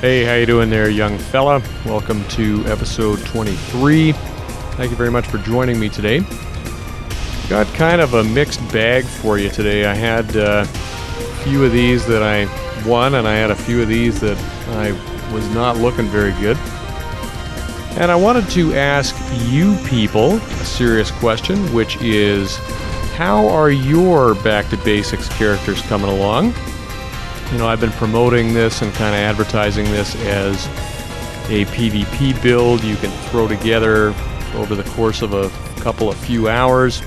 Hey, how you doing there, young fella? Welcome to episode 23. Thank you very much for joining me today. Got kind of a mixed bag for you today. I had a few of these that I won, and I had a few of these that I was not looking very good. And I wanted to ask you people a serious question, which is, how are your Back to Basics characters coming along? You know, I've been promoting this and kind of advertising this as a PvP build you can throw together over the course of a few hours.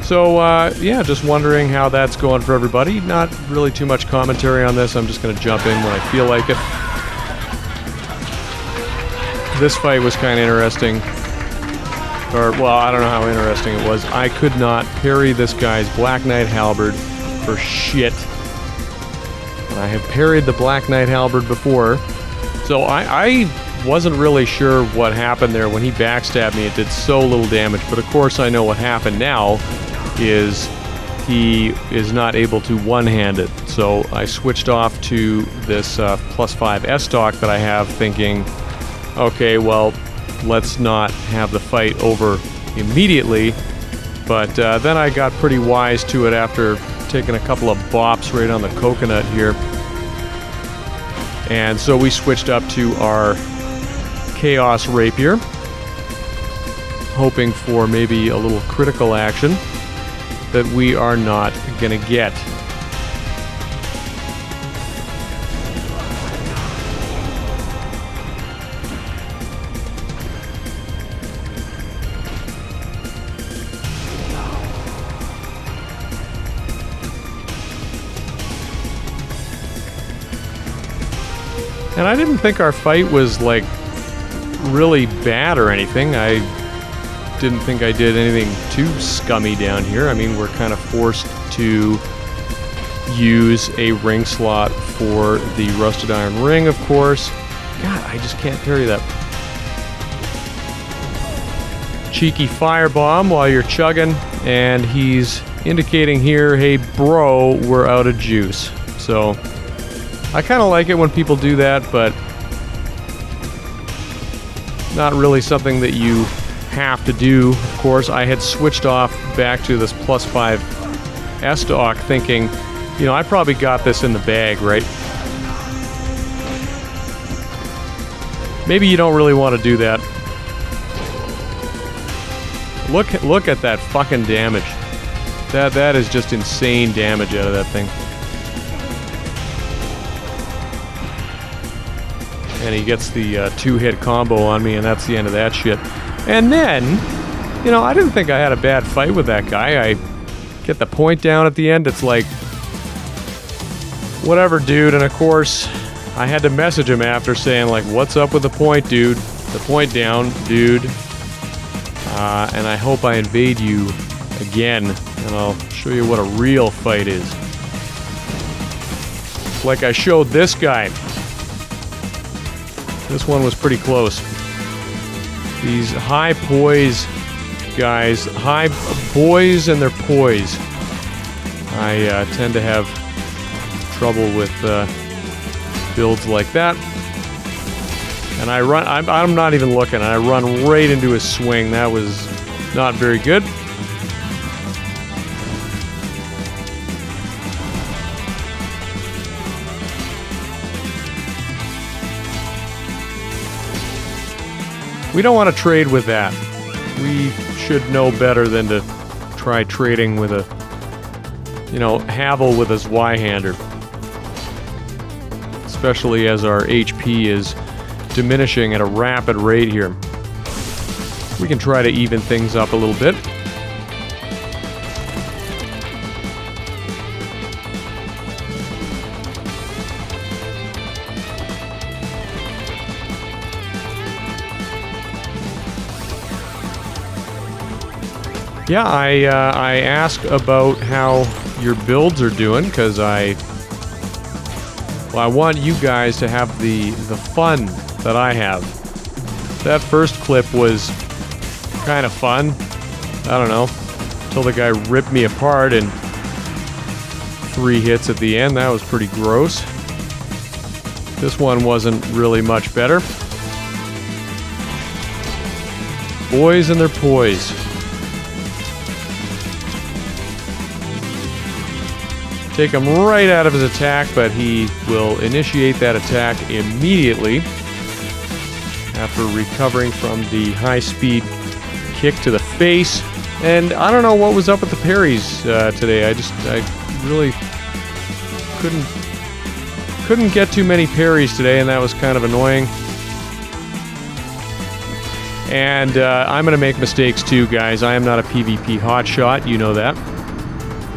So, yeah, just wondering how that's going for everybody. Not really too much commentary on this. I'm just going to jump in when I feel like it. This fight was kind of interesting. Or, well, I don't know how interesting it was. I could not parry this guy's Black Knight Halberd for shit. I have parried the Black Knight Halberd before, so I wasn't really sure what happened there. When he backstabbed me, it did so little damage, but of course I know what happened now is he is not able to one-hand it. So I switched off to this +5 S-Stock that I have, thinking, okay, well, let's not have the fight over immediately, but then I got pretty wise to it after taking a couple of bops right on the coconut here. And so we switched up to our Chaos Rapier, hoping for maybe a little critical action that we are not gonna get. And I didn't think our fight was, like, really bad or anything. I didn't think I did anything too scummy down here. I mean, we're kind of forced to use a ring slot for the Rusted Iron Ring, of course. God, I just can't parry that. Cheeky firebomb while you're chugging, and he's indicating here, hey bro, we're out of juice. So I kind of like it when people do that, but not really something that you have to do. Of course, I had switched off back to this +5 S-Stock thinking, you know, I probably got this in the bag, right? Maybe you don't really want to do that. Look at that fucking damage. That is just insane damage out of that thing. And he gets the 2-hit combo on me, and that's the end of that shit. And then, you know, I didn't think I had a bad fight with that guy. I get the point down at the end. It's like, whatever, dude. And of course, I had to message him after saying, like, what's up with the point, dude? The point down, dude. And I hope I invade you again, and I'll show you what a real fight is. Like I showed this guy. This one was pretty close. These high poise guys, high boys and their poise. I tend to have trouble with builds like that. And I'm not even looking. I run right into his swing. That was not very good. We don't want to trade with that. We should know better than to try trading with a, you know, Havel with a Zweihander. Especially as our HP is diminishing at a rapid rate here. We can try to even things up a little bit. Yeah, I ask about how your builds are doing, because I want you guys to have the fun that I have. That first clip was kind of fun. I don't know, until the guy ripped me apart in 3 hits at the end. That was pretty gross. This one wasn't really much better. Boys and their poise. Take him right out of his attack, but he will initiate that attack immediately after recovering from the high-speed kick to the face. And I don't know what was up with the parries today. I really couldn't get too many parries today, and that was kind of annoying. And I'm going to make mistakes too, guys. I am not a PvP hotshot, you know that.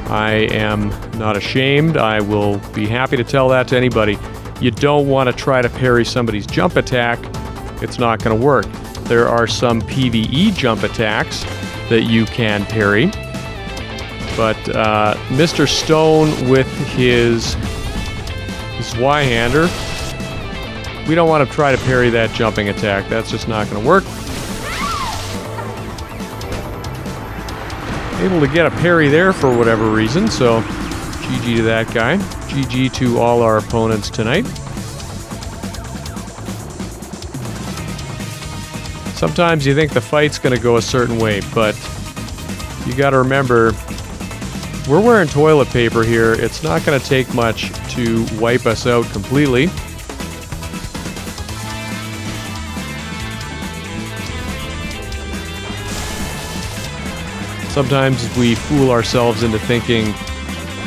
I am not ashamed. I will be happy to tell that to anybody. You don't want to try to parry somebody's jump attack. It's not going to work. There are some PvE jump attacks that you can parry. But Mr. Stone with his Y-hander, we don't want to try to parry that jumping attack. That's just not going to work. Able to get a parry there for whatever reason, so GG to that guy. GG to all our opponents tonight. Sometimes you think the fight's going to go a certain way, but you got to remember, we're wearing toilet paper here. It's not going to take much to wipe us out completely. Sometimes we fool ourselves into thinking,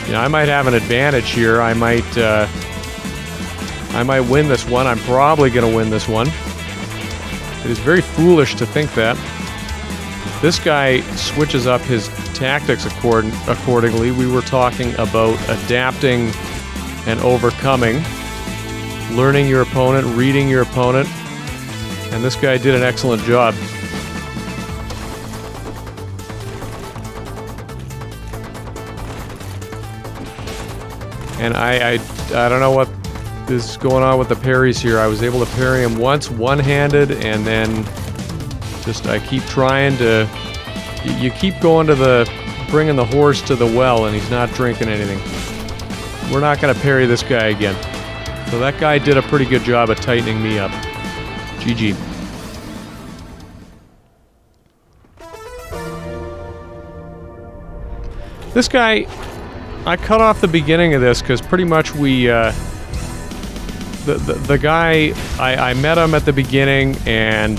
you know, I might have an advantage here. I might win this one. I'm probably going to win this one. It is very foolish to think that. This guy switches up his tactics accordingly. We were talking about adapting and overcoming, learning your opponent, reading your opponent, and this guy did an excellent job. And I don't know what is going on with the parries here. I was able to parry him once, one-handed, and then just I keep trying to... You keep going to bringing the horse to the well, and he's not drinking anything. We're not going to parry this guy again. So that guy did a pretty good job at tightening me up. GG. This guy... I cut off the beginning of this because pretty much we, the guy, I met him at the beginning and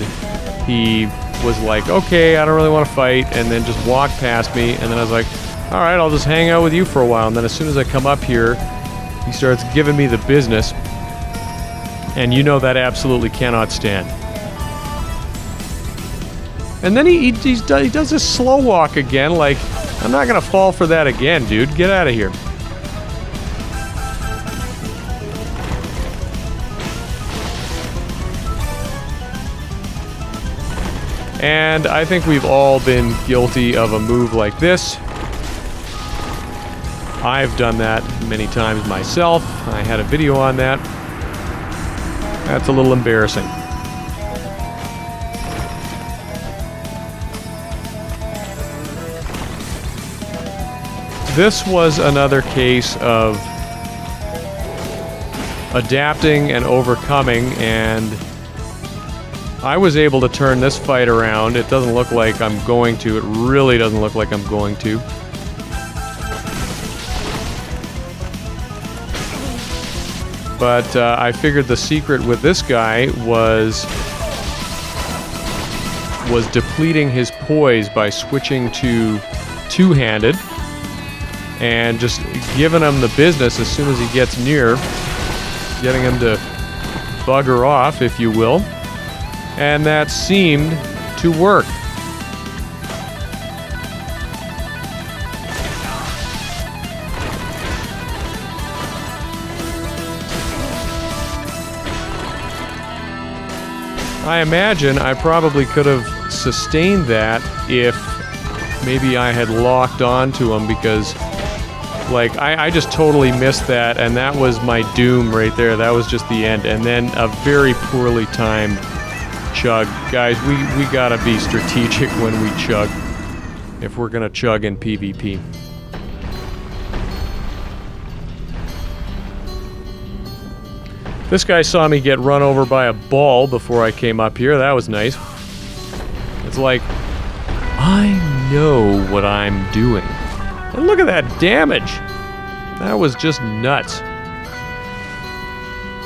he was like, okay, I don't really want to fight, and then just walked past me, and then I was like, all right, I'll just hang out with you for a while, and then as soon as I come up here, he starts giving me the business, and you know that absolutely cannot stand. And then he does this slow walk again, like, I'm not gonna fall for that again, dude. Get out of here. And I think we've all been guilty of a move like this. I've done that many times myself. I had a video on that. That's a little embarrassing. This was another case of adapting and overcoming, and I was able to turn this fight around. It doesn't look like I'm going to. It really doesn't look like I'm going to. But I figured the secret with this guy was depleting his poise by switching to two-handed. And just giving him the business as soon as he gets near, getting him to bugger off, if you will. And that seemed to work. I imagine I probably could have sustained that if maybe I had locked on to him, because like, I just totally missed that, and that was my doom right there. That was just the end. And then a very poorly timed chug. Guys, we gotta be strategic when we chug, if we're gonna chug in PvP. This guy saw me get run over by a ball before I came up here. That was nice. It's like, I know what I'm doing. And look at that damage. That was just nuts.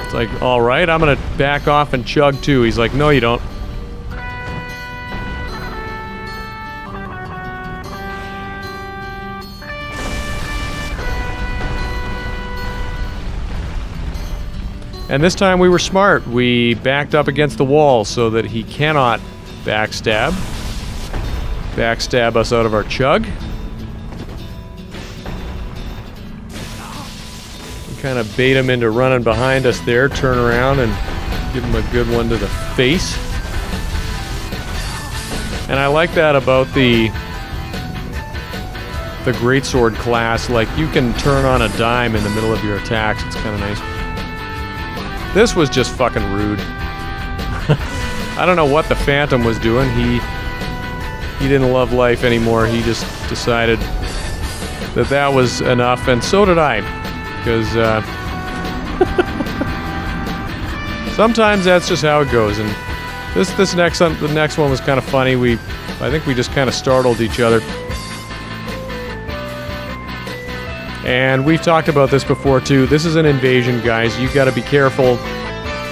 It's like, alright, I'm gonna back off and chug too. He's like, no you don't. And this time we were smart. We backed up against the wall so that he cannot backstab us out of our chug. We kind of bait him into running behind us there, turn around and give him a good one to the face. And I like that about the greatsword class. Like, you can turn on a dime in the middle of your attacks. It's kind of nice. This was just fucking rude. I don't know what the Phantom was doing. He didn't love life anymore. He just decided that that was enough, and so did I. Because sometimes that's just how it goes. And the next one was kind of funny. I think we just kind of startled each other. And we've talked about this before too. This is an invasion, guys. You got to be careful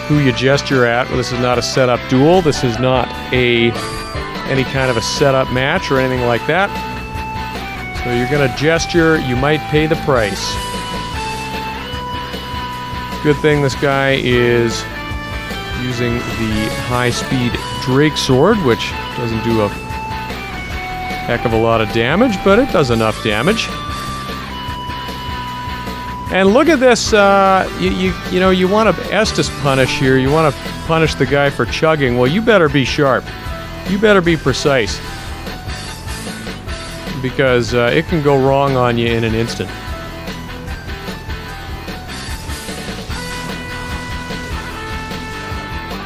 who you gesture at. This is not a setup duel. This is not any kind of a setup match or anything like that. So you're gonna gesture. You might pay the price. Good thing this guy is using the high-speed Drake sword, which doesn't do a heck of a lot of damage, but it does enough damage. And look at this, you know, you want to Estes punish here. You want to punish the guy for chugging. Well, you better be sharp. You better be precise. Because it can go wrong on you in an instant.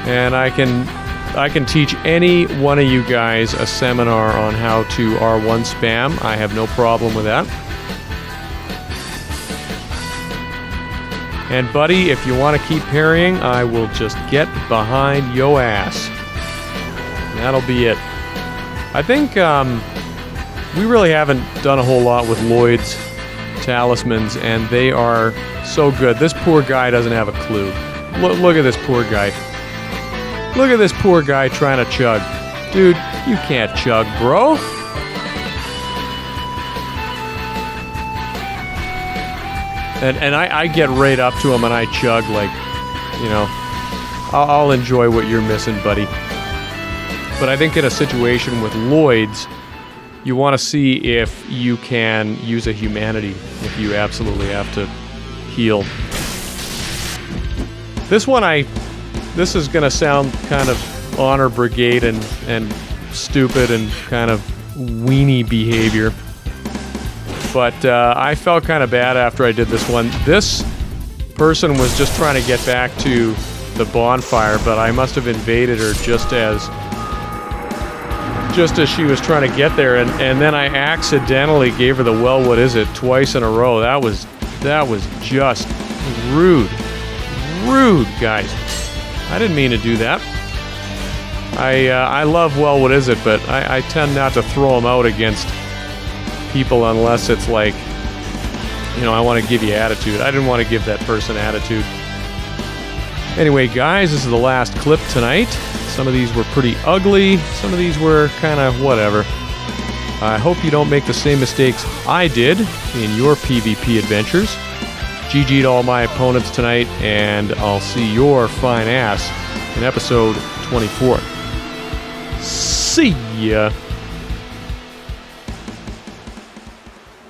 And I can teach any one of you guys a seminar on how to R1 spam. I have no problem with that. And buddy, if you want to keep parrying, I will just get behind yo ass. That'll be it. I think we really haven't done a whole lot with Lloyd's talismans, and they are so good. This poor guy doesn't have a clue. Look at this poor guy. Look at this poor guy trying to chug. Dude, you can't chug, bro. And I get right up to him and I chug like, you know, I'll enjoy what you're missing, buddy. But I think in a situation with Lloyd's, you want to see if you can use a humanity, if you absolutely have to heal. This is going to sound kind of honor brigade and stupid and kind of weenie behavior. But I felt kind of bad after I did this one. This person was just trying to get back to the bonfire, but I must have invaded her just as she was trying to get there, and then I accidentally gave her the well, what is it, twice in a row. That was just rude. Rude, guys. I didn't mean to do that. I love well, what is it, but I tend not to throw them out against people unless it's like, you know, I want to give you attitude. I didn't want to give that person attitude. Anyway, guys, this is the last clip tonight. Some of these were pretty ugly. Some of these were kind of whatever. I hope you don't make the same mistakes I did in your PvP adventures. GG to all my opponents tonight, and I'll see your fine ass in episode 24. See ya!